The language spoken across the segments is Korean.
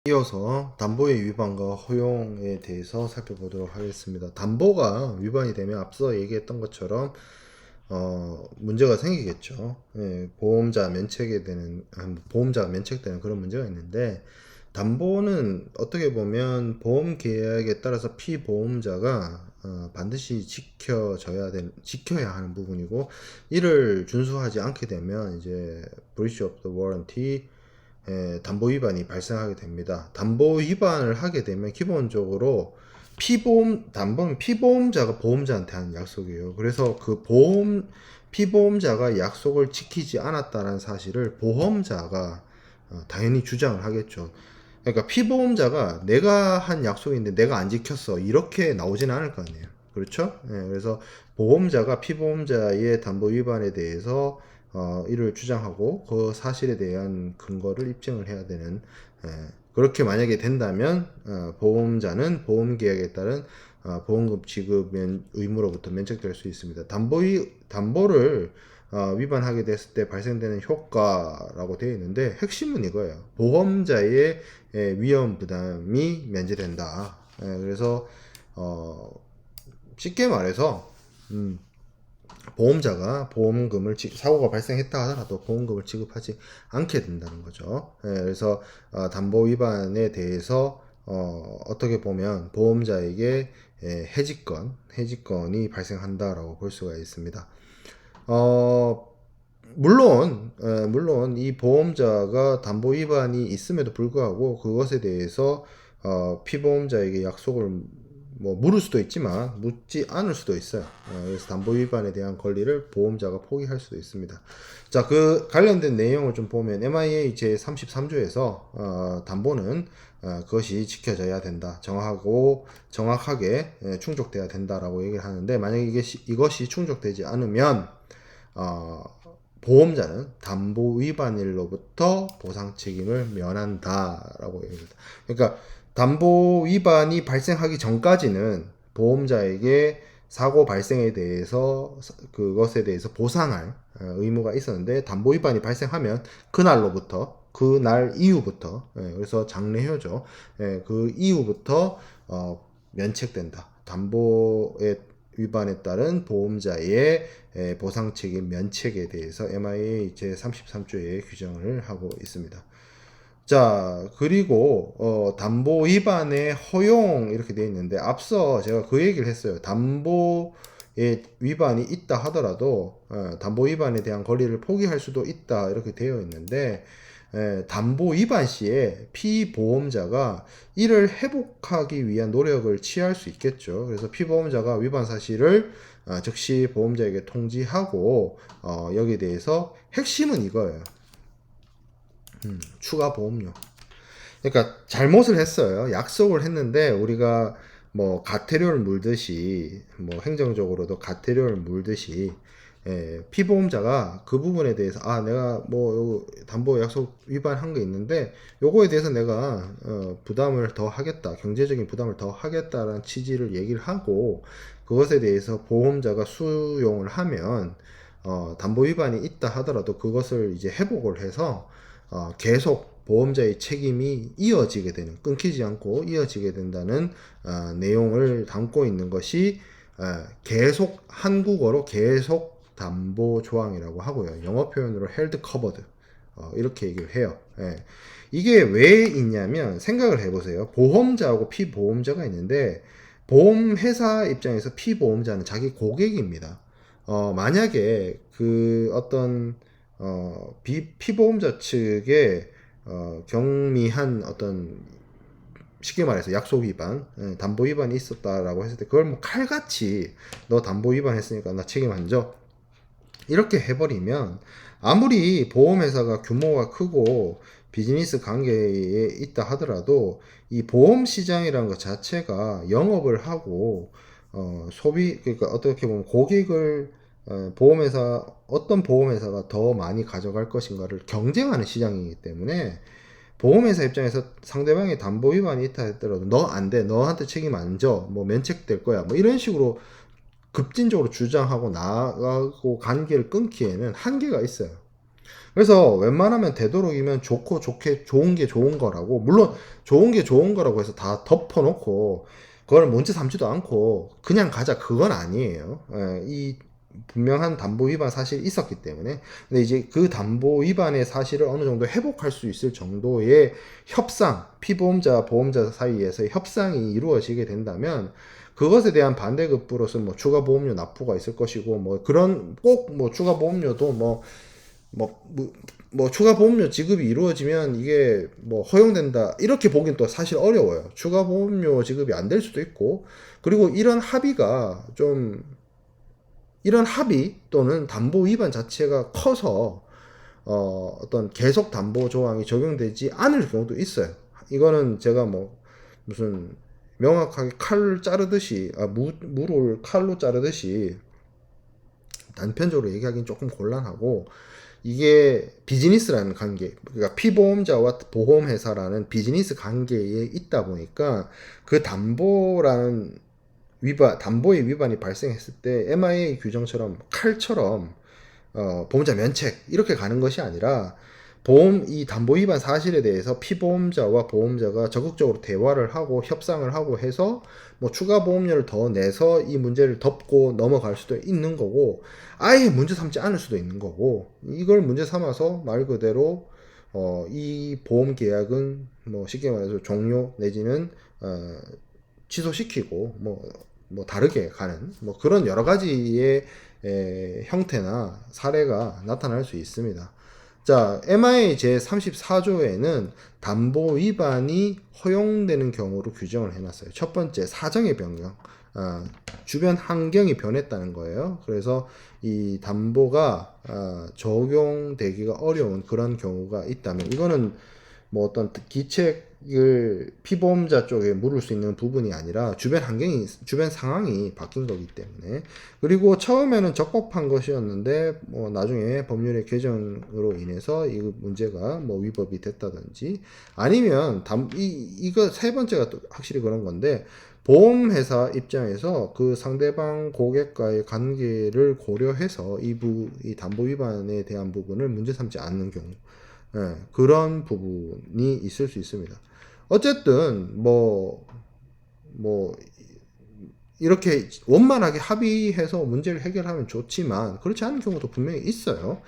이어서 담보의 위반과 허용에 대해서 살펴보도록 하겠습니다. 담보가 위반이 되면 앞서 얘기했던 것처럼 문제가 생기겠죠. 예, 보험자가 면책되는 그런 문제가 있는데, 담보는 어떻게 보면 보험 계약에 따라서 피보험자가 반드시 지켜야 하는 부분이고, 이를 준수하지 않게 되면 이제 breach of the warranty, 담보 위반이 발생하게 됩니다. 담보 위반을 하게 되면 기본적으로 담보는 피보험자가 보험자한테 하는 약속이에요. 그래서 피보험자가 약속을 지키지 않았다는 사실을 보험자가 당연히 주장을 하겠죠. 그러니까 피보험자가 내가 한 약속인데 내가 안 지켰어, 이렇게 나오지는 않을 거 아니에요. 그렇죠? 그래서 보험자가 피보험자의 담보 위반에 대해서 이를 주장하고 그 사실에 대한 근거를 입증을 해야 되는, 그렇게 만약에 된다면 보험자는 보험계약에 따른 보험금 지급 의무로부터 면책될 수 있습니다. 담보를 위반하게 됐을 때 발생되는 효과라고 되어 있는데, 핵심은 이거예요. 보험자의 위험 부담이 면제된다. 그래서 쉽게 말해서 보험자가 사고가 발생했다 하더라도 보험금을 지급하지 않게 된다는 거죠. 그래서 담보 위반에 대해서 어떻게 보면 보험자에게 해지권이 발생한다라고 볼 수가 있습니다. 물론 이 보험자가 담보 위반이 있음에도 불구하고 그것에 대해서 피보험자에게 약속을 물을 수도 있지만 묻지 않을 수도 있어요. 그래서 담보 위반에 대한 권리를 보험자가 포기할 수도 있습니다. 자, 그 관련된 내용을 좀 보면 MIA 제 33조에서 담보는 그것이 지켜져야 된다, 정확하게 충족돼야 된다라고 얘기를 하는데, 만약에 이것이 충족되지 않으면 보험자는 담보 위반일로부터 보상 책임을 면한다라고 얘기합니다. 그러니까 담보 위반이 발생하기 전까지는 보험자에게 사고 발생에 대해서 그것에 대해서 보상할 의무가 있었는데, 담보 위반이 발생하면 그날 이후부터, 그래서 장래효죠. 그 이후부터 면책된다. 담보의 위반에 따른 보험자의 보상 책임 면책에 대해서 MIA 제33조에 규정을 하고 있습니다. 자, 그리고 담보 위반의 허용 이렇게 되어 있는데, 앞서 제가 그 얘기를 했어요. 담보의 위반이 있다 하더라도 담보 위반에 대한 권리를 포기할 수도 있다, 이렇게 되어 있는데, 담보 위반 시에 피보험자가 이를 회복하기 위한 노력을 취할 수 있겠죠. 그래서 피보험자가 위반 사실을 즉시 보험자에게 통지하고, 여기에 대해서 핵심은 이거예요. 추가 보험료. 그러니까 잘못을 했어요. 약속을 했는데 우리가 가태료를 물듯이, 행정적으로도 가태료를 물듯이, 피보험자가 그 부분에 대해서 내가 담보 약속 위반한 게 있는데 요거에 대해서 내가 부담을 더 하겠다, 경제적인 부담을 더 하겠다라는 취지를 얘기를 하고, 그것에 대해서 보험자가 수용을 하면 담보 위반이 있다 하더라도 그것을 이제 회복을 해서 계속 보험자의 책임이 끊기지 않고 이어지게 된다는 내용을 담고 있는 것이 계속, 한국어로 계속 담보 조항이라고 하고요. 영어 표현으로 held covered, 이렇게 얘기를 해요. 이게 왜 있냐면, 생각을 해보세요. 보험자하고 피보험자가 있는데, 보험회사 입장에서 피보험자는 자기 고객입니다. 만약에 피보험자 측에 경미한 쉽게 말해서 약속 위반, 담보 위반이 있었다라고 했을 때, 그걸 칼같이 너 담보 위반했으니까 나 책임 안 져, 이렇게 해버리면, 아무리 보험회사가 규모가 크고 비즈니스 관계에 있다 하더라도 이 보험 시장이라는 것 자체가 영업을 하고 그러니까 어떻게 보면 고객을 어떤 보험회사가 더 많이 가져갈 것인가를 경쟁하는 시장이기 때문에, 보험회사 입장에서 상대방의 담보 위반이 있다 했더라도 너 안 돼, 너한테 책임 안 져, 면책될 거야, 이런 식으로 급진적으로 주장하고 나가고 관계를 끊기에는 한계가 있어요. 그래서 웬만하면 되도록이면 좋은 게 좋은 거라고, 물론 좋은 게 좋은 거라고 해서 다 덮어놓고 그걸 문제 삼지도 않고 그냥 가자, 그건 아니에요. 이 분명한 담보 위반 사실이 있었기 때문에. 근데 이제 그 담보 위반의 사실을 어느 정도 회복할 수 있을 정도의 협상, 피보험자 보험자 사이에서의 협상이 이루어지게 된다면 그것에 대한 반대급부로서 뭐 추가 보험료 납부가 있을 것이고, 뭐 그런 꼭 뭐 추가 보험료도 추가 보험료 지급이 이루어지면 이게 뭐 허용된다, 이렇게 보긴 또 사실 어려워요. 추가 보험료 지급이 안 될 수도 있고, 그리고 이런 합의 또는 담보 위반 자체가 커서 어떤 계속 담보 조항이 적용되지 않을 경우도 있어요. 이거는 제가 뭐 무슨 명확하게 칼 자르듯이, 무를 칼로 자르듯이 단편적으로 얘기하기는 조금 곤란하고, 이게 비즈니스라는 관계, 그러니까 피보험자와 보험회사라는 비즈니스 관계에 있다 보니까 그 담보의 위반이 발생했을 때 MIA 규정처럼 칼처럼 보험자 면책 이렇게 가는 것이 아니라, 이 담보 위반 사실에 대해서 피보험자와 보험자가 적극적으로 대화를 하고 협상을 하고 해서 뭐 추가 보험료를 더 내서 이 문제를 덮고 넘어갈 수도 있는 거고, 아예 문제 삼지 않을 수도 있는 거고, 이걸 문제 삼아서 말 그대로 이 보험 계약은 뭐 쉽게 말해서 종료 내지는 취소시키고 뭐 다르게 가는 뭐 그런 여러 가지의 형태나 사례가 나타날 수 있습니다. 자, MIA 제34조에는 담보 위반이 허용되는 경우로 규정을 해놨어요. 첫 번째, 사정의 변경. 주변 환경이 변했다는 거예요. 그래서 이 담보가 적용되기가 어려운 그런 경우가 있다면, 이거는 뭐 어떤 기책을 피보험자 쪽에 물을 수 있는 부분이 아니라 주변 상황이 바뀐 거기 때문에. 그리고 처음에는 적법한 것이었는데 뭐 나중에 법률의 개정으로 인해서 이 문제가 뭐 위법이 됐다든지, 아니면 이거 세 번째가 또 확실히 그런 건데, 보험회사 입장에서 그 상대방 고객과의 관계를 고려해서 이 담보 위반에 대한 부분을 문제 삼지 않는 경우, 그런 부분이 있을 수 있습니다. 어쨌든 이렇게 원만하게 합의해서 문제를 해결하면 좋지만 그렇지 않은 경우도 분명히 있어요.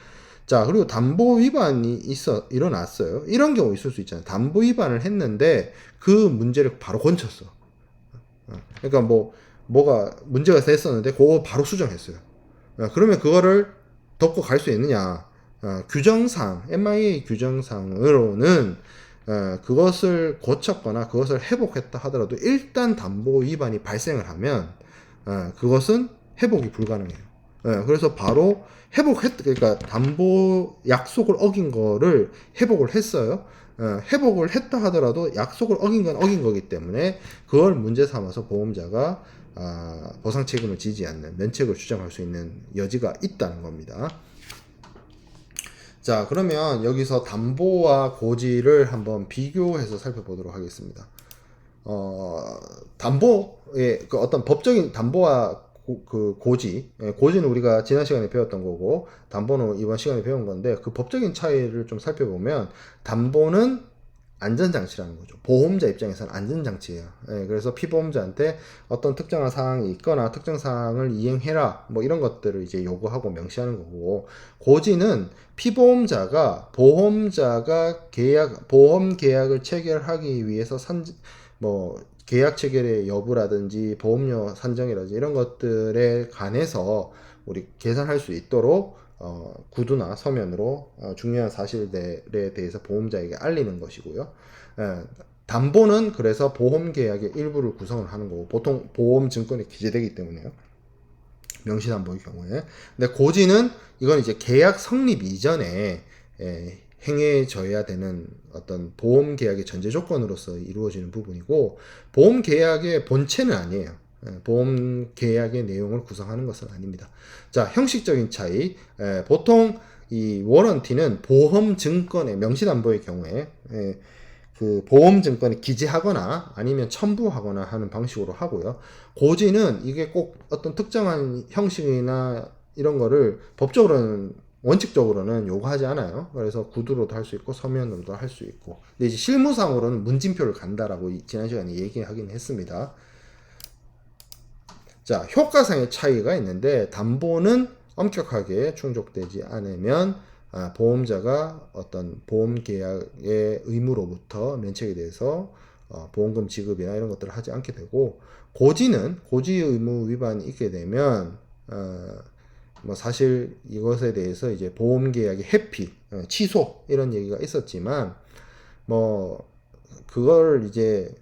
자, 그리고 담보 위반이 일어났어요. 이런 경우 있을 수 있잖아요. 담보 위반을 했는데 그 문제를 바로 고쳤어. 그러니까 뭐가 문제가 됐었는데 그거 바로 수정했어요. 그러면 그거를 덮고 갈 수 있느냐? 규정상, MIA 규정상으로는 그것을 고쳤거나 그것을 회복했다 하더라도 일단 담보 위반이 발생을 하면 그것은 회복이 불가능해요. 그래서 바로 그러니까 담보 약속을 어긴 거를 회복을 했어요. 회복을 했다 하더라도 약속을 어긴 건 어긴 거기 때문에 그걸 문제 삼아서 보험자가 보상 책임을 지지 않는 면책을 주장할 수 있는 여지가 있다는 겁니다. 자, 그러면 여기서 담보와 고지를 한번 비교해서 살펴보도록 하겠습니다. 담보의 그 어떤 법적인 담보와 고지는 우리가 지난 시간에 배웠던 거고, 담보는 이번 시간에 배운 건데, 그 법적인 차이를 좀 살펴보면, 담보는 안전장치라는 거죠. 보험자 입장에서는 안전장치예요. 그래서 피보험자한테 어떤 특정한 사항이 있거나 특정 사항을 이행해라, 뭐 이런 것들을 이제 요구하고 명시하는 거고, 고지는 피보험자가 보험자가 보험 계약을 체결하기 위해서 계약 체결의 여부라든지 보험료 산정이라든지 이런 것들에 관해서 우리 계산할 수 있도록 구두나 서면으로 중요한 사실들에 대해서 보험자에게 알리는 것이고요. 담보는 그래서 보험 계약의 일부를 구성을 하는 거고, 보통 보험 증권에 기재되기 때문에요. 명시담보의 경우에. 근데 고지는 이건 이제 계약 성립 이전에 행해져야 되는 어떤 보험 계약의 전제 조건으로서 이루어지는 부분이고, 보험 계약의 본체는 아니에요. 보험 계약의 내용을 구성하는 것은 아닙니다. 자, 형식적인 차이. 보통 이 워런티는 보험 증권의 명시담보의 경우에 그 보험 증권에 기재하거나 아니면 첨부하거나 하는 방식으로 하고요. 고지는 이게 꼭 어떤 특정한 형식이나 이런 거를 법적으로는 원칙적으로는 요구하지 않아요. 그래서 구두로도 할 수 있고 서면으로도 할 수 있고. 근데 이제 실무상으로는 문진표를 간다라고 지난 시간에 얘기하긴 했습니다. 자, 효과상의 차이가 있는데 담보는 엄격하게 충족되지 않으면 보험자가 어떤 보험 계약의 의무로부터 면책이 돼서 보험금 지급이나 이런 것들을 하지 않게 되고, 고지는 고지 의무 위반이 있게 되면 뭐 사실 이것에 대해서 이제 보험 계약의 해피, 취소 이런 얘기가 있었지만 뭐 그걸 이제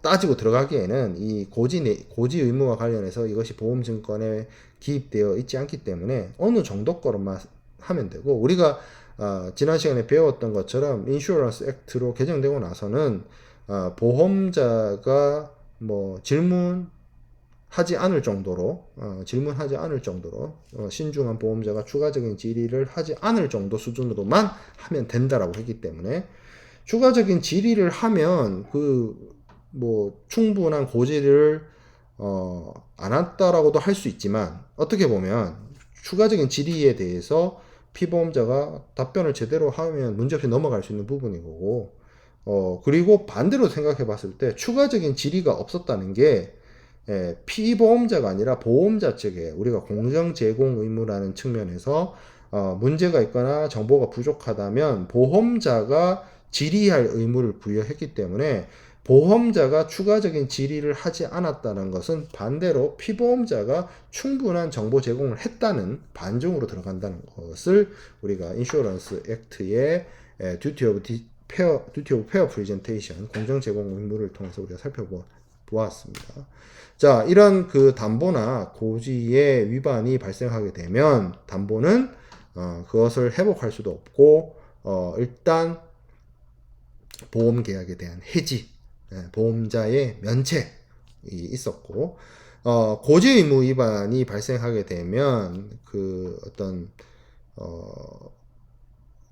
따지고 들어가기에는 이 고지 의무와 관련해서 이것이 보험증권에 기입되어 있지 않기 때문에 어느 정도 거로만 하면 되고, 우리가 지난 시간에 배웠던 것처럼 인슈어런스 액트로 개정되고 나서는 보험자가 뭐 질문하지 않을 정도로 신중한 보험자가 추가적인 질의를 하지 않을 정도 수준으로만 하면 된다라고 했기 때문에, 추가적인 질의를 하면 뭐 충분한 고지를 안 했다라고도 할 수 있지만, 어떻게 보면 추가적인 질의에 대해서 피보험자가 답변을 제대로 하면 문제없이 넘어갈 수 있는 부분인 거고, 그리고 반대로 생각해 봤을 때 추가적인 질의가 없었다는 게 피보험자가 아니라 보험자 측에 우리가 공정 제공 의무라는 측면에서 문제가 있거나 정보가 부족하다면 보험자가 질의할 의무를 부여했기 때문에, 보험자가 추가적인 질의를 하지 않았다는 것은 반대로 피보험자가 충분한 정보 제공을 했다는 반증으로 들어간다는 것을 우리가 인슈어런스 액트의 듀티 오브 페어 프레젠테이션, 공정 제공 의무를 통해서 우리가 살펴보았습니다. 자, 이런 그 담보나 고지의 위반이 발생하게 되면 담보는 그것을 회복할 수도 없고, 일단 보험 계약에 대한 해지, 보험자의 면책이 있었고, 고지 의무 위반이 발생하게 되면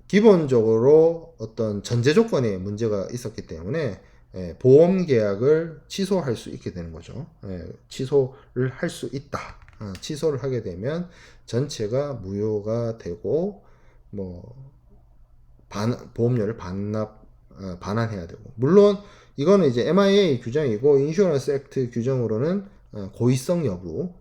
기본적으로 어떤 전제 조건에 문제가 있었기 때문에 보험 계약을 취소할 수 있게 되는 거죠. 취소를 할 수 있다. 취소를 하게 되면 전체가 무효가 되고, 뭐 보험료를 반환해야 되고, 물론 이거는 이제 MIA 규정이고 인슈어런스 액트 규정으로는 고의성 여부,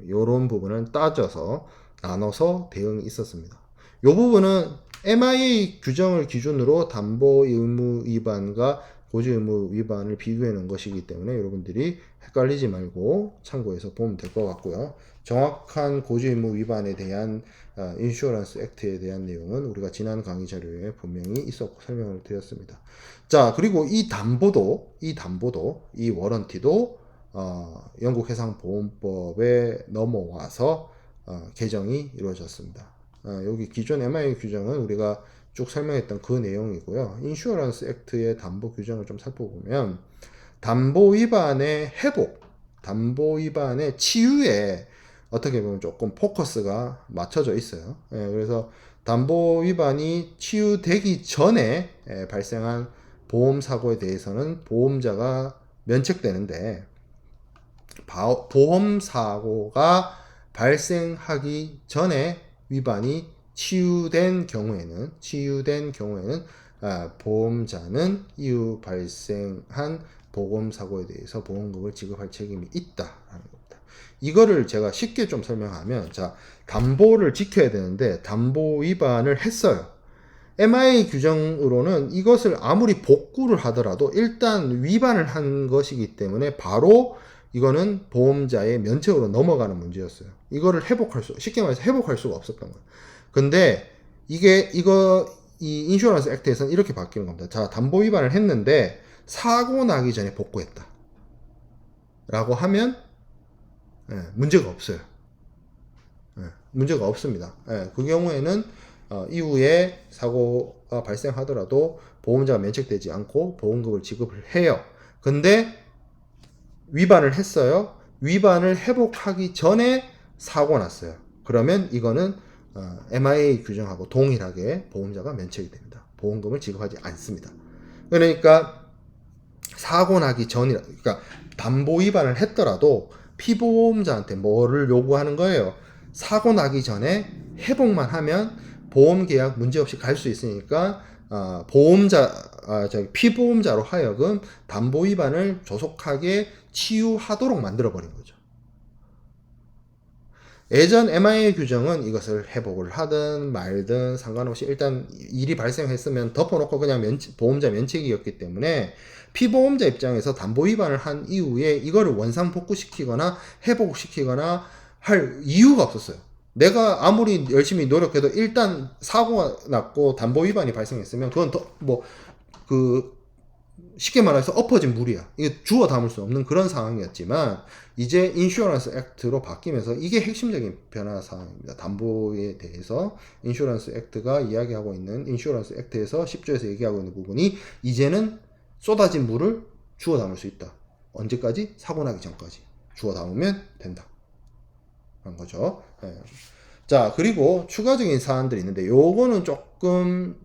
이런 부분을 따져서 나눠서 대응이 있었습니다. 이 부분은 MIA 규정을 기준으로 담보 의무 위반과 고지 의무 위반을 비교해 놓은 것이기 때문에 여러분들이 헷갈리지 말고 참고해서 보면 될 것 같고요. 정확한 고지 의무 위반에 대한 인슈어런스 액트에 대한 내용은 우리가 지난 강의 자료에 분명히 있었고 설명을 드렸습니다. 자, 그리고 이 담보도 이 워런티도 영국 해상보험법에 넘어와서 개정이 이루어졌습니다. 여기 기존 MIA 규정은 우리가 쭉 설명했던 그 내용이고요. 인슈어런스 액트의 담보 규정을 좀 살펴보면, 담보 위반의 회복, 담보 위반의 치유에 어떻게 보면 조금 포커스가 맞춰져 있어요. 그래서 담보 위반이 치유되기 전에 발생한 보험 사고에 대해서는 보험자가 면책되는데, 보험 사고가 발생하기 전에 위반이 치유된 경우에는 보험자는 이후 발생한 보험 사고에 대해서 보험금을 지급할 책임이 있다라는 겁니다. 이거를 제가 쉽게 좀 설명하면, 자, 담보를 지켜야 되는데 담보 위반을 했어요. MIA 규정으로는 이것을 아무리 복구를 하더라도 일단 위반을 한 것이기 때문에 바로 이거는 보험자의 면책으로 넘어가는 문제였어요. 이거를 쉽게 말해서 회복할 수가 없었던 거예요. 근데 이 인슈어런스 액트에서는 이렇게 바뀌는 겁니다. 자, 담보 위반을 했는데 사고 나기 전에 복구했다 라고 하면 문제가 없어요. 문제가 없습니다. 그 경우에는 이후에 사고가 발생하더라도 보험자가 면책되지 않고 보험금을 지급을 해요. 근데 위반을 했어요. 위반을 회복하기 전에 사고 났어요. 그러면 이거는 MIA 규정하고 동일하게 보험자가 면책이 됩니다. 보험금을 지급하지 않습니다. 그러니까 사고 나기 전이라, 그러니까 담보 위반을 했더라도 피보험자한테 뭐를 요구하는 거예요? 사고 나기 전에 회복만 하면 보험 계약 문제없이 갈 수 있으니까 피보험자로 하여금 담보 위반을 조속하게 치유하도록 만들어 버린 거죠. 예전 MIA 규정은 이것을 회복을 하든 말든 상관없이 일단 일이 발생했으면 덮어놓고 그냥 보험자 면책이었기 때문에 피보험자 입장에서 담보 위반을 한 이후에 이거를 원상복구시키거나 회복시키거나 할 이유가 없었어요. 내가 아무리 열심히 노력해도 일단 사고가 났고 담보 위반이 발생했으면 그건 쉽게 말해서 엎어진 물이야. 이게 주워 담을 수 없는 그런 상황이었지만 이제 인슈어런스 액트로 바뀌면서 이게 핵심적인 변화 사항입니다. 담보에 대해서 인슈어런스 액트가 이야기하고 있는 인슈어런스 액트에서 10조에서 얘기하고 있는 부분이 이제는 쏟아진 물을 주워 담을 수 있다. 언제까지? 사고 나기 전까지 주워 담으면 된다. 한 거죠. 예. 자, 그리고 추가적인 사안들이 있는데 요거는 조금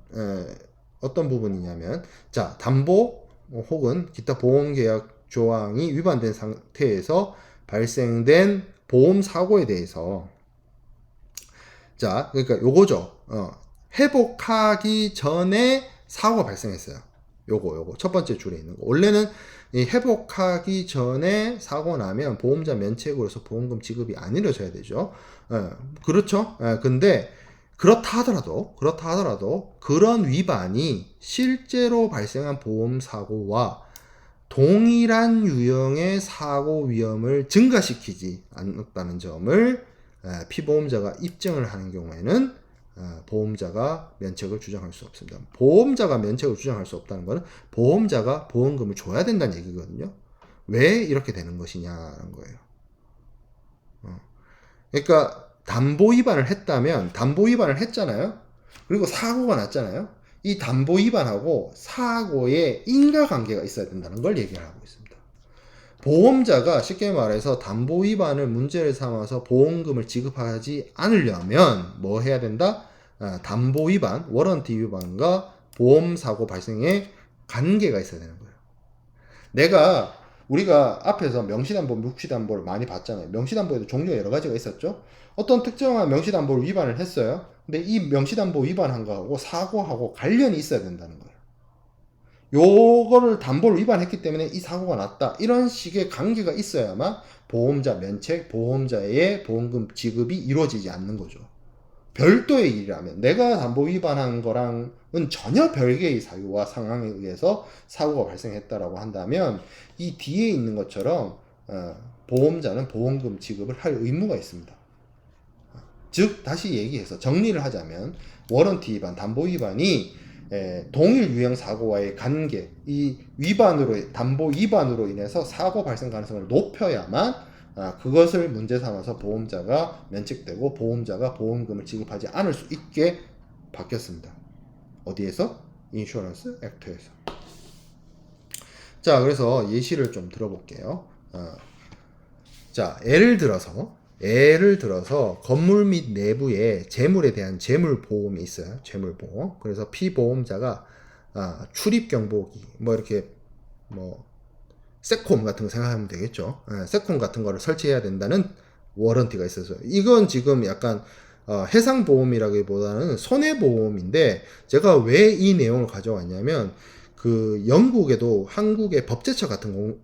어떤 부분이냐면 자, 담보 혹은 기타 보험계약 조항이 위반된 상태에서 발생된 보험 사고에 대해서 자, 그러니까 요거죠. 회복하기 전에 사고가 발생했어요. 요거 첫 번째 줄에 있는 거. 원래는 이 회복하기 전에 사고 나면 보험자 면책으로서 보험금 지급이 안 이루어져야 되죠. 그렇죠. 근데 그렇다 하더라도 그런 위반이 실제로 발생한 보험 사고와 동일한 유형의 사고 위험을 증가시키지 않았다는 점을 피보험자가 입증을 하는 경우에는 보험자가 면책을 주장할 수 없습니다. 보험자가 면책을 주장할 수 없다는 것은 보험자가 보험금을 줘야 된다는 얘기거든요. 왜 이렇게 되는 것이냐는 거예요. 그러니까 담보 위반을 했다면 담보 위반을 했잖아요. 그리고 사고가 났잖아요. 이 담보 위반하고 사고에 인과관계가 있어야 된다는 걸 얘기를 하고 있습니다. 보험자가 쉽게 말해서 담보 위반을 문제를 삼아서 보험금을 지급하지 않으려면 뭐 해야 된다? 담보 위반, 워런티 위반과 보험 사고 발생에 관계가 있어야 되는 거예요. 우리가 앞에서 명시담보, 묵시담보를 많이 봤잖아요. 명시담보에도 종류가 여러 가지가 있었죠. 어떤 특정한 명시담보를 위반을 했어요. 근데 이 명시담보 위반한 거하고 사고하고 관련이 있어야 된다는 거예요. 요거를 담보를 위반했기 때문에 이 사고가 났다. 이런 식의 관계가 있어야만 보험자 면책, 보험자의 보험금 지급이 이루어지지 않는 거죠. 별도의 일이라면 내가 담보 위반한 거랑은 전혀 별개의 사유와 상황에 의해서 사고가 발생했다라고 한다면 이 뒤에 있는 것처럼 보험자는 보험금 지급을 할 의무가 있습니다. 즉 다시 얘기해서 정리를 하자면 워런티 위반, 담보 위반이 동일 유형 사고와의 관계, 이 담보 위반으로 인해서 사고 발생 가능성을 높여야만 그것을 문제 삼아서 보험자가 면책되고 보험자가 보험금을 지급하지 않을 수 있게 바뀌었습니다. 어디에서? 인슈어런스 액트에서. 자, 그래서 예시를 좀 들어볼게요. 자, 예를 들어서 건물 및 내부에 재물에 대한 재물보험이 있어요. 재물보험. 그래서 피보험자가 출입경보기 이렇게 세콤 같은 거 생각하면 되겠죠. 세콤 같은 거를 설치해야 된다는 워런티가 있어서 이건 지금 약간 해상보험이라기보다는 손해보험인데 제가 왜 이 내용을 가져왔냐면 그 영국에도 한국의 법제처 같은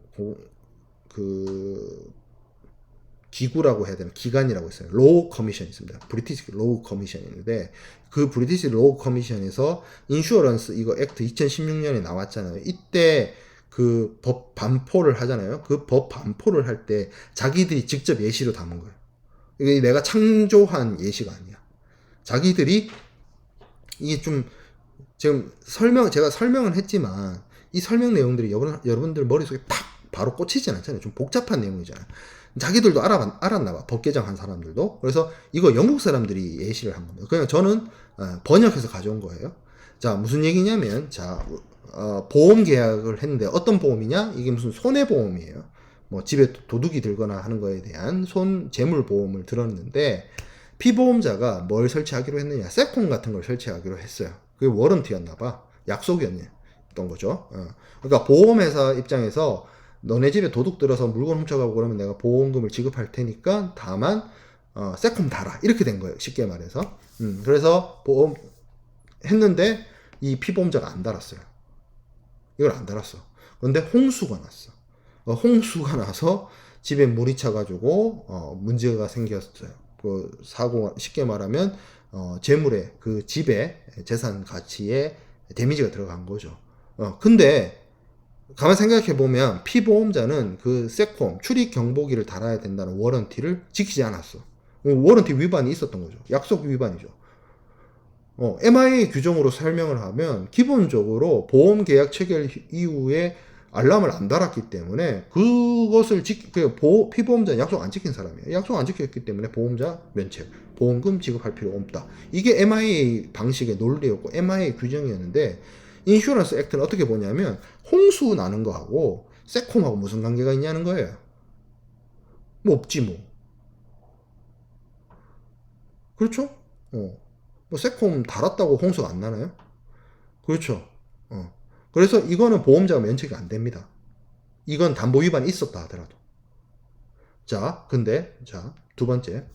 기구라고 해야 되나 기관이라고 있어요. 로우 커미션 있습니다. 브리티시 로우 커미션인데 그 브리티시 로우 커미션에서 인슈어런스 이거 액트 2016년에 나왔잖아요. 이때 그 법 반포를 하잖아요. 그 법 반포를 할 때 자기들이 직접 예시로 담은 거예요. 이게 내가 창조한 예시가 아니야. 자기들이 이게 좀 지금 제가 설명은 했지만 이 설명 내용들이 여러분들 머릿속에 팍 바로 꽂히진 않잖아요. 좀 복잡한 내용이잖아요. 자기들도 알았나 봐. 법 개정한 사람들도. 그래서 이거 영국 사람들이 예시를 한 겁니다. 그냥 저는 번역해서 가져온 거예요. 자, 무슨 얘기냐면 보험 계약을 했는데 어떤 보험이냐? 이게 무슨 손해보험이에요. 집에 도둑이 들거나 하는 거에 대한 재물보험을 들었는데 피보험자가 뭘 설치하기로 했느냐? 세콤 같은 걸 설치하기로 했어요. 그게 워런티였나 봐. 약속이었던 거죠. 그러니까 보험회사 입장에서 너네 집에 도둑 들어서 물건 훔쳐가고 그러면 내가 보험금을 지급할 테니까 다만 세콤 달아 이렇게 된 거예요. 쉽게 말해서. 그래서 보험 했는데 이 피보험자가 안 달았어요. 이걸 안 달았어. 근데 홍수가 났어. 홍수가 나서 집에 물이 차가지고 문제가 생겼어요. 그 사고 쉽게 말하면 재물에 그 집의 재산 가치에 데미지가 들어간 거죠. 근데 가만 생각해 보면 피보험자는 그 세콤 출입 경보기를 달아야 된다는 워런티를 지키지 않았어. 워런티 위반이 있었던 거죠. 약속 위반이죠. MIA 규정으로 설명을 하면 기본적으로 보험 계약 체결 이후에 알람을 안 달았기 때문에 그것을 피보험자 약속 안 지킨 사람이에요. 약속 안 지켰기 때문에 보험자 면책, 보험금 지급할 필요 없다. 이게 MIA 방식의 논리였고 MIA 규정이었는데 인슈런스 액트는 어떻게 보냐면 홍수 나는 거하고 세콤하고 무슨 관계가 있냐는 거예요. 뭐 없지 뭐. 그렇죠? 뭐 세콤 달았다고 홍수가 안 나나요? 그렇죠. 그래서 이거는 보험자가 면책이 안 됩니다. 이건 담보 위반이 있었다 하더라도. 자, 근데 두 번째.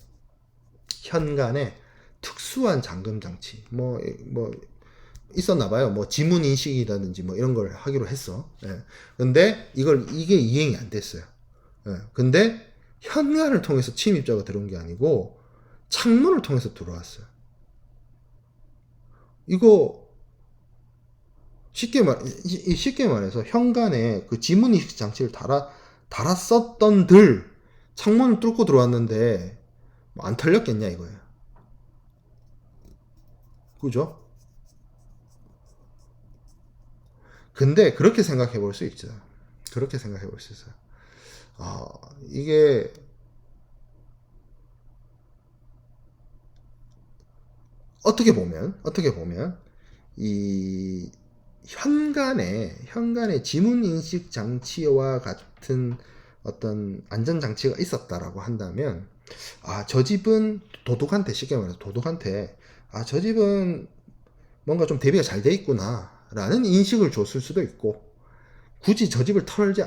현관에 특수한 잠금 장치 뭐 있었나 봐요. 뭐 지문 인식이라든지 뭐 이런 걸 하기로 했어. 예. 근데 이게 이행이 안 됐어요. 예. 근데 현관을 통해서 침입자가 들어온 게 아니고 창문을 통해서 들어왔어요. 이거 쉽게 말해서 현관에 그 지문 인식 장치를 달았었던들 창문을 뚫고 들어왔는데 뭐안 털렸겠냐 이거예요. 그죠? 근데 그렇게 생각해 볼 수 있죠. 그렇게 생각해 볼 수 있어요. 이게 어떻게 보면 이 현관에 지문 인식 장치와 같은 어떤 안전 장치가 있었다라고 한다면 저 집은 쉽게 말해서 도둑한테 저 집은 뭔가 좀 대비가 잘 돼 있구나 라는 인식을 줬을 수도 있고 굳이 저 집을 털지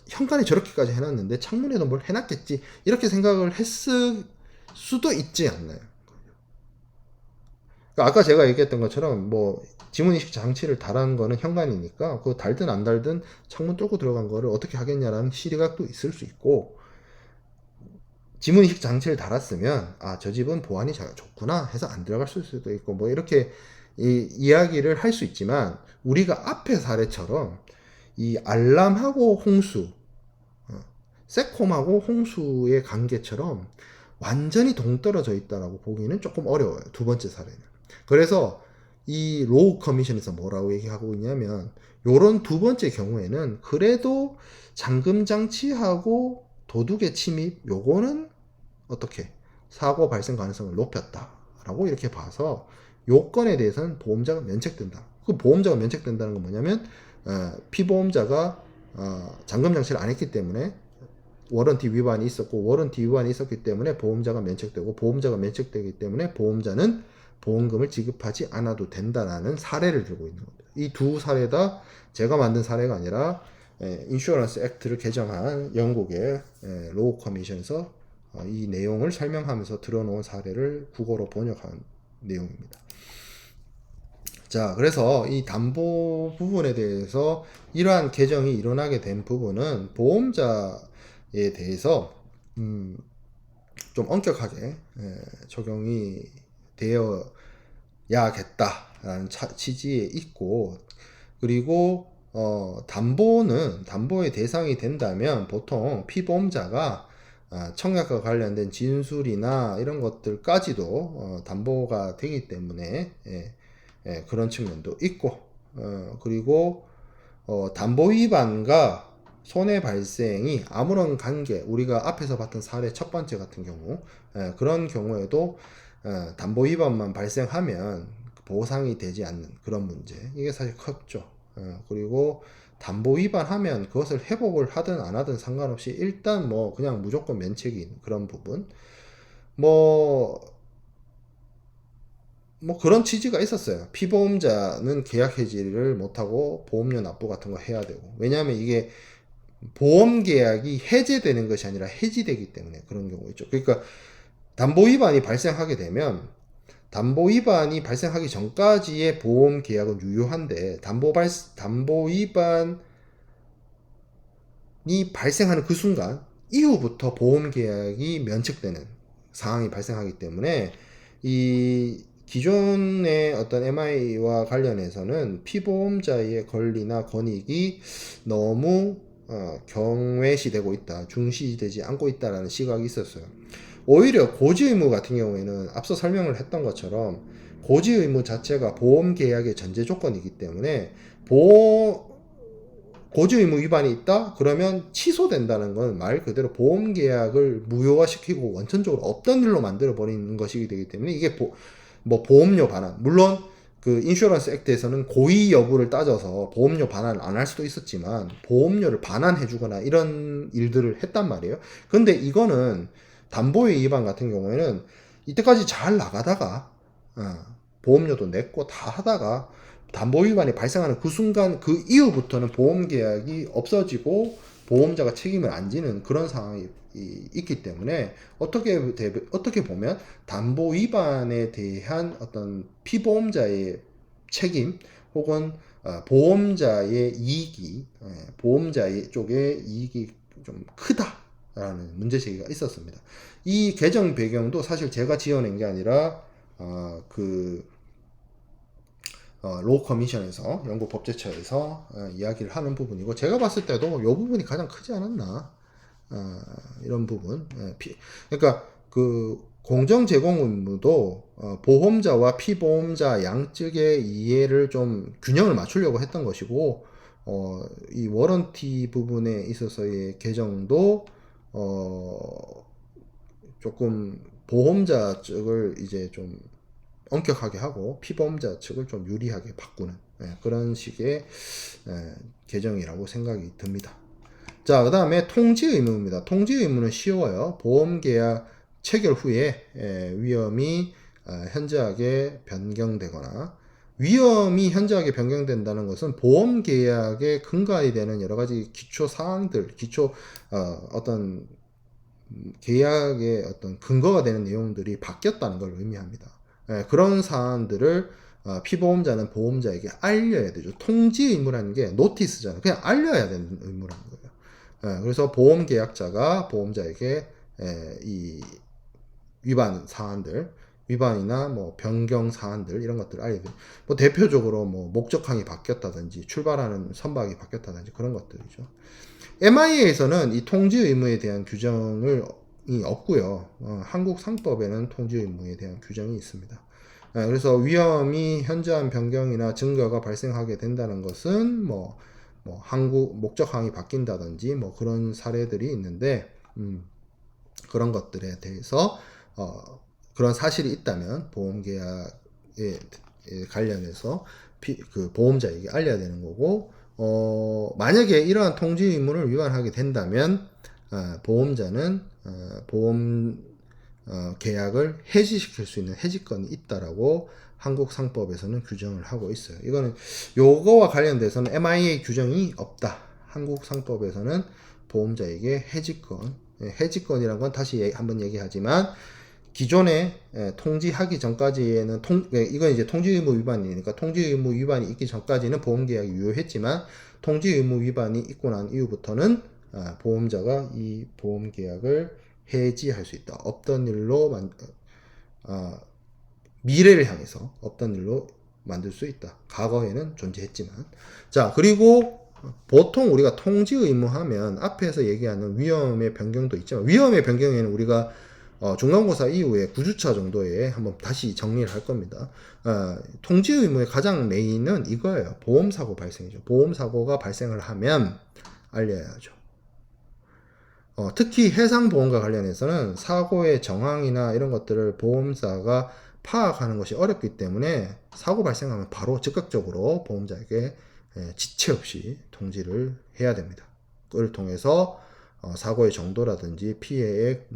현관에 저렇게까지 해놨는데 창문에도 뭘 해놨겠지 이렇게 생각을 했을 수도 있지 않나요? 그러니까 아까 제가 얘기했던 것처럼 뭐 지문인식 장치를 달은 거는 현관이니까 그거 달든 안 달든 창문 뚫고 들어간 거를 어떻게 하겠냐라는 시각도 있을 수 있고 지문인식 장치를 달았으면 저 집은 보안이 잘 좋구나 해서 안 들어갈 수도 있고 뭐 이렇게 이야기를 할 수 있지만 우리가 앞의 사례처럼 이 알람하고 홍수 세콤하고 홍수의 관계처럼 완전히 동떨어져 있다라고 보기는 조금 어려워요. 두 번째 사례는. 그래서 이 로우 커미션에서 뭐라고 얘기하고 있냐면 요런 두 번째 경우에는 그래도 잠금 장치하고 도둑의 침입 요거는 어떻게 사고 발생 가능성을 높였다라고 이렇게 봐서 요건에 대해서는 보험자가 면책된다. 그 보험자가 면책된다는 건 뭐냐면 피보험자가 잠금 장치를 안 했기 때문에 워런티 위반이 있었고 워런티 위반이 있었기 때문에 보험자가 면책되고 보험자가 면책되기 때문에 보험자는 보험금을 지급하지 않아도 된다라는 사례를 들고 있는 겁니다. 이 두 사례 다 제가 만든 사례가 아니라 인슈어런스 액트를 개정한 영국의 로우 커미션에서 이 내용을 설명하면서 들어놓은 사례를 국어로 번역한 내용입니다. 자, 그래서 이 담보 부분에 대해서 이러한 개정이 일어나게 된 부분은 보험자에 대해서 좀 엄격하게 적용이 되어야겠다라는 취지에 있고 그리고 담보의 대상이 된다면 보통 피보험자가 청약과 관련된 진술이나 이런 것들까지도 담보가 되기 때문에 그런 측면도 있고 그리고 담보 위반과 손해 발생이 아무런 관계 우리가 앞에서 봤던 사례 첫 번째 같은 경우 그런 경우에도 담보 위반만 발생하면 보상이 되지 않는 그런 문제 이게 사실 컸죠. 그리고 담보 위반하면 그것을 회복을 하든 안 하든 상관없이 일단 뭐 그냥 무조건 면책인 그런 부분 뭐 그런 취지가 있었어요. 피보험자는 계약 해지를 못하고 보험료 납부 같은 거 해야 되고 왜냐하면 이게 보험 계약이 해제되는 것이 아니라 해지되기 때문에 그런 경우 있죠. 그러니까 담보 위반이 발생하게 되면 담보 위반이 발생하기 전까지의 보험 계약은 유효한데 담보 위반이 발생하는 그 순간 이후부터 보험 계약이 면책되는 상황이 발생하기 때문에 이 기존의 어떤 MI와 관련해서는 피보험자의 권리나 권익이 너무 경외시되고 있다, 중시되지 않고 있다라는 시각이 있었어요. 오히려 고지의무 같은 경우에는 앞서 설명을 했던 것처럼 고지의무 자체가 보험 계약의 전제 조건이기 때문에 고지의무 위반이 있다? 그러면 취소된다는 건 말 그대로 보험 계약을 무효화시키고 원천적으로 없던 일로 만들어 버리는 것이기 되기 때문에 이게 뭐 보험료 반환, 물론 그 인슈런스 액트에서는 고의 여부를 따져서 보험료 반환을 안 할 수도 있었지만 보험료를 반환해 주거나 이런 일들을 했단 말이에요. 근데 이거는 담보의 위반 같은 경우에는 이때까지 잘 나가다가 보험료도 냈고 다 하다가 담보 위반이 발생하는 그 순간 그 이후부터는 보험 계약이 없어지고 보험자가 책임을 안 지는 그런 상황이 있기 때문에 어떻게 보면 담보 위반에 대한 어떤 피보험자의 책임 혹은 보험자의 이익이 보험자의 쪽의 이익이 좀 크다라는 문제 제기가 있었습니다. 이 개정 배경도 사실 제가 지어낸 게 아니라 로우 커미션에서 영국 법제처에서 이야기를 하는 부분이고 제가 봤을 때도 이 부분이 가장 크지 않았나 이런 부분. 그러니까 그 공정 제공 의무도 보험자와 피보험자 양측의 이해를 좀 균형을 맞추려고 했던 것이고 이 워런티 부분에 있어서의 개정도 조금 보험자 측을 이제 좀 엄격하게 하고 피보험자 측을 좀 유리하게 바꾸는 그런 식의 개정이라고 생각이 듭니다. 자, 그 다음에 통지 의무입니다. 통지 의무는 쉬워요. 보험 계약 체결 후에 위험이 현저하게 변경되거나 위험이 현저하게 변경된다는 것은 보험 계약의 근간이 되는 여러 가지 기초 사항들, 어떤 계약의 어떤 근거가 되는 내용들이 바뀌었다는 걸 의미합니다. 그런 사안들을 피보험자는 보험자에게 알려야 되죠. 통지 의무라는 게 노티스잖아요. 그냥 알려야 되는 의무라는 거예요. 그래서 보험 계약자가 보험자에게 이 위반 사안들, 위반이나 뭐 변경 사안들 이런 것들을 알려드려요. 뭐 대표적으로 뭐 목적항이 바뀌었다든지 출발하는 선박이 바뀌었다든지 그런 것들이죠. MIA에서는 이 통지 의무에 대한 규정이 없고요. 한국 상법에는 통지 의무에 대한 규정이 있습니다. 그래서 위험이 현저한 변경이나 증가가 발생하게 된다는 것은 한국 목적항이 바뀐다든지 뭐 그런 사례들이 있는데 그런 것들에 대해서 그런 사실이 있다면 보험계약에 관련해서 그 보험자에게 알려야 되는 거고 만약에 이러한 통지 의무를 위반하게 된다면 보험자는 보험 계약을 해지시킬 수 있는 해지권이 있다라고 한국 상법에서는 규정을 하고 있어요. 이거는 요거와 관련돼서는 MIA 규정이 없다. 한국 상법에서는 보험자에게 해지권이란 건 다시 한번 얘기하지만 기존에 통지하기 전까지에는 이건 이제 통지 의무 위반이니까 통지 의무 위반이 있기 전까지는 보험 계약이 유효했지만 통지 의무 위반이 있고 난 이후부터는 보험자가 이 보험 계약을 해지할 수 있다. 없던 일로 미래를 향해서 없던 일로 만들 수 있다. 과거에는 존재했지만. 자, 그리고 보통 우리가 통지 의무하면 앞에서 얘기하는 위험의 변경도 있지만 위험의 변경에는 우리가 중간고사 이후에 9주차 정도에 한번 다시 정리를 할 겁니다. 통지 의무의 가장 메인은 이거예요. 보험사고 발생이죠. 보험사고가 발생을 하면 알려야죠. 특히 해상보험과 관련해서는 사고의 정황이나 이런 것들을 보험사가 파악하는 것이 어렵기 때문에 사고 발생하면 바로 즉각적으로 보험자에게 지체 없이 통지를 해야 됩니다. 그걸 통해서 사고의 정도라든지 피해액,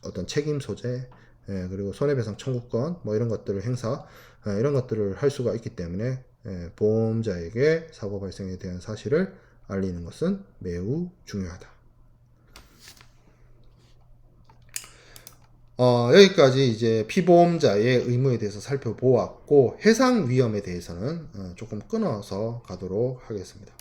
어떤 책임 소재, 그리고 손해배상 청구권, 이런 것들을 이런 것들을 할 수가 있기 때문에 보험자에게 사고 발생에 대한 사실을 알리는 것은 매우 중요하다. 여기까지 이제 피보험자의 의무에 대해서 살펴보았고, 해상 위험에 대해서는 조금 끊어서 가도록 하겠습니다.